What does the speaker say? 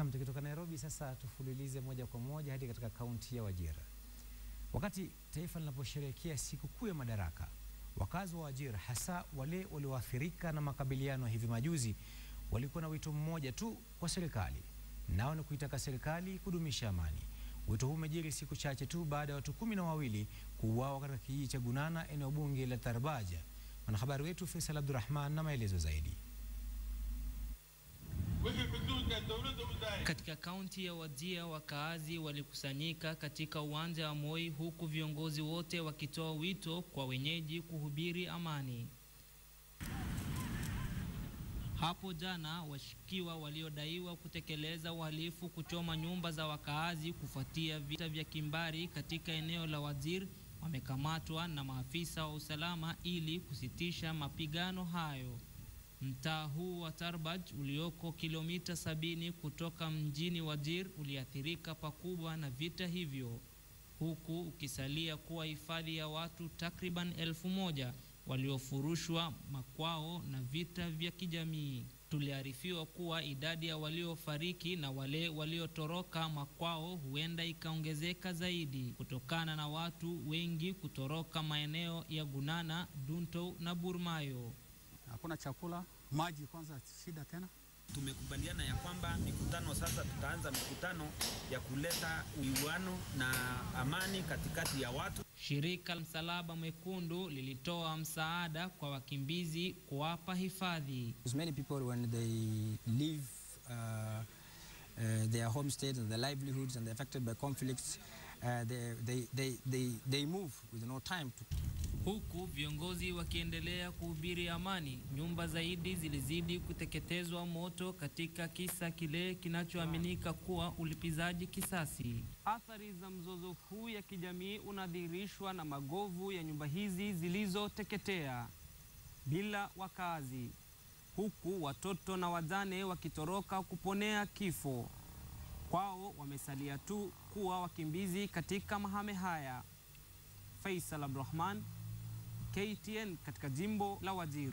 Naam, tukitoka Nairobi sasa tufululize moja kwa moja hadi katika kaunti ya Wajir. Wakati taifa linaposherehekea siku kuu ya Madaraka, wakazi wa Wajir, hasa wale walioathirika na makabiliano hivi majuzi, walikuwa na wito mmoja tu kwa serikali, nao ni kuitaka serikali kudumisha amani. Wito huu umejiri siku chache tu baada ya watu 12 kuuawa katika kijiji cha Gunana, eneo bunge la Tarbaja. Mwanahabari wetu Faisal Abdurrahman na maelezo zaidi. Katika kaunti ya Wajir, wakaazi walikusanyika katika uwanja wa Moi, huku viongozi wote wakitoa wito kwa wenyeji kuhubiri amani. Hapo jana, washukiwa waliodaiwa kutekeleza uhalifu kuchoma nyumba za wakaazi kufuatia vita vya kimbari katika eneo la Wajir wamekamatwa na maafisa wa usalama ili kusitisha mapigano hayo. Mtaa huu wa Tarbaj ulioko kilomita 70 kutoka mjini Wajir uliathirika pakubwa na vita hivyo, huku ukisalia kuwa hifadhi ya watu takriban 1000 waliofurushwa makwao na vita vya kijamii. Tuliarifiwa kuwa idadi ya waliofariki na wale waliotoroka makwao huenda ikaongezeka zaidi kutokana na watu wengi kutoroka maeneo ya Gunana, Dunto na Burmayo. Hakuna chakula, maji kwanza shida tena. Tumekubaliana ya kwamba mikutano sasa, tutaanza mikutano ya kuleta uwiano na amani katikati ya watu. Shirika la Msalaba Mwekundu lilitoa msaada kwa wakimbizi kuwapa hifadhi. Many people when they leave their homesteads and their livelihoods and they're affected by conflicts, they move with no time to. Huku viongozi wakiendelea kuhubiri amani, nyumba zaidi zilizidi kuteketezwa moto katika kisa kile kinachoaminika kuwa ulipizaji kisasi. Athari za mzozo huu ya kijamii unadhihirishwa na magovu ya nyumba hizi zilizoteketea bila wakazi, huku watoto na wajane wakitoroka kuponea kifo. Kwao wamesalia tu kuwa wakimbizi katika mahame haya. Faisal Abdurrahman, KTN katika jimbo la Wajir.